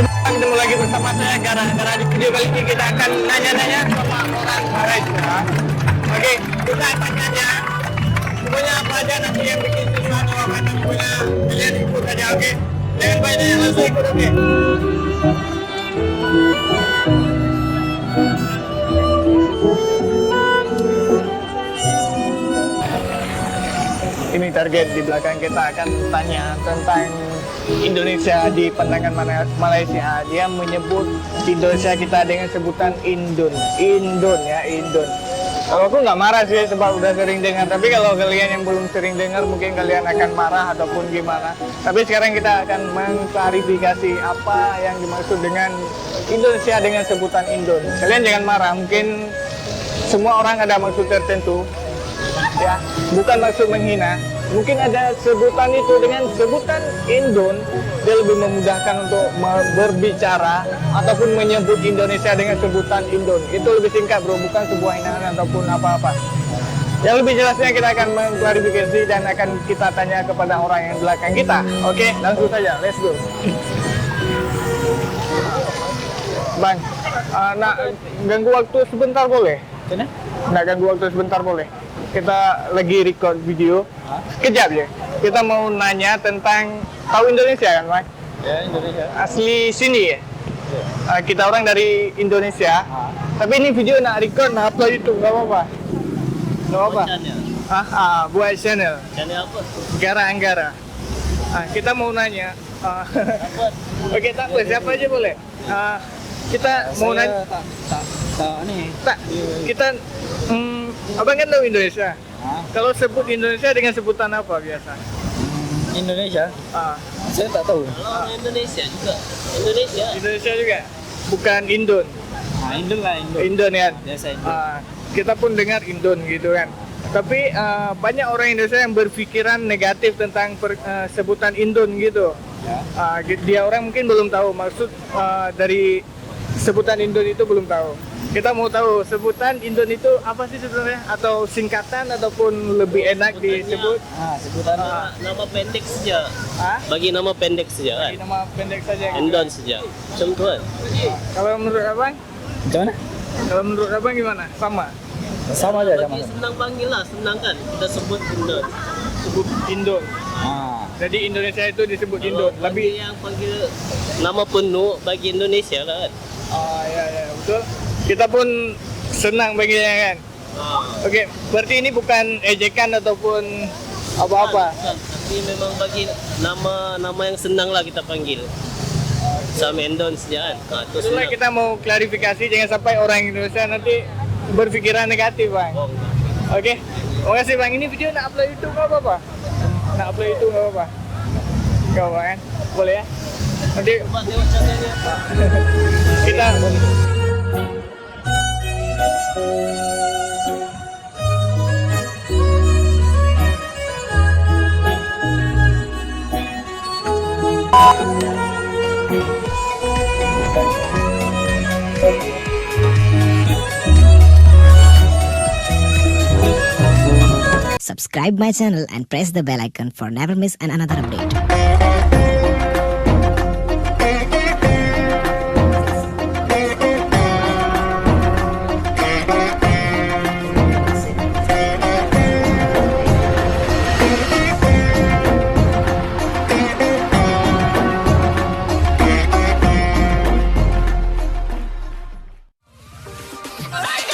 Ketemu lagi bersama saya Gara-gara. Di video kali ini kita akan nanya-nanya sama orang Malaysia. Oke, kita tanya semuanya apa aja nanti yang bikin sesuatu akan punya kalian ikut aja, oke? Jangan banyak yang langsung ikut, oke? Ini target di belakang kita akan tanya tentang Indonesia di pandangan Malaysia. Dia menyebut Indonesia kita dengan sebutan Indon. Indon ya, Indon. Kalau aku nggak marah sih sebab udah sering dengar. Tapi kalau kalian yang belum sering dengar mungkin kalian akan marah ataupun gimana. Tapi sekarang kita akan mengklarifikasi apa yang dimaksud dengan Indonesia dengan sebutan Indon. Kalian jangan marah, mungkin semua orang ada maksud tertentu. Ya, bukan maksud menghina. Mungkin ada sebutan itu dengan sebutan Indon, dia lebih memudahkan untuk berbicara ataupun menyebut Indonesia dengan sebutan Indon. Itu lebih singkat bro, bukan sebuah hinaan ataupun apa-apa. Yang lebih jelasnya kita akan mengklarifikasi dan akan kita tanya kepada orang yang belakang kita. Oke, langsung saja, let's go. Bang, nak ganggu waktu sebentar boleh? Nak ganggu waktu sebentar boleh? Kita lagi record video. Kejap ya. Kita mau nanya tentang, tahu Indonesia kan, Bang? Ya, Indonesia. Asli sini ya? Kita orang dari Indonesia. Tapi ini video nak record, nak upload YouTube, nggak apa-apa? Nggak apa-apa? Buat channel. Channel apa? Gara Anggara. Kita mau nanya. Oke, tak apa, siapa aja boleh. Kita mau nanya. Tak, kita abang kan tahu Indonesia. Kalau sebut Indonesia dengan sebutan apa biasa? Indonesia? Saya tak tahu. Kalau Indonesia juga. Indonesia. Indonesia juga. Bukan Indon. Indon lah, Indon. Indon kan? Biasa Indon. Kita pun dengar Indon gitu kan. Tapi banyak orang Indonesia yang berpikiran negatif tentang sebutan Indon gitu. Ya. Dia orang mungkin belum tahu maksud dari sebutan Indon itu, belum tahu. Kita mau tahu sebutan Indon itu apa sih sebenarnya, atau singkatan ataupun lebih enak disebut? Sebutan nama pendek saja. Bagi Nama pendek saja kan. nama pendek saja. Gitu. Indon saja. Macam tu kan. Kalau menurut abang? Gimana? Kalau menurut abang gimana? Sama? Sama aja, sama. Bagi senang panggil lah, senang kan. Kita sebut Indon. Sebut Indon. Jadi Indonesia itu disebut Indon. Lebih yang panggil nama penuh bagi Indonesia lah kan. Ya betul. Kita pun senang baginya kan. Oke, berarti ini bukan ejekan ataupun apa-apa. Tapi memang bagi nama yang senang lah kita panggil. Sama Indon saja kan. Itulah kita mau klarifikasi, jangan sampai orang Indonesia nanti berpikiran negatif, Bang. Oke, terima kasih Bang. Ini video nak upload YouTube nggak apa-apa? Nak upload YouTube nggak apa-apa? Nggak apa kan? Boleh ya? Nanti Tengok channelnya. kita Subscribe my channel and press the bell icon for never miss another update. Alright.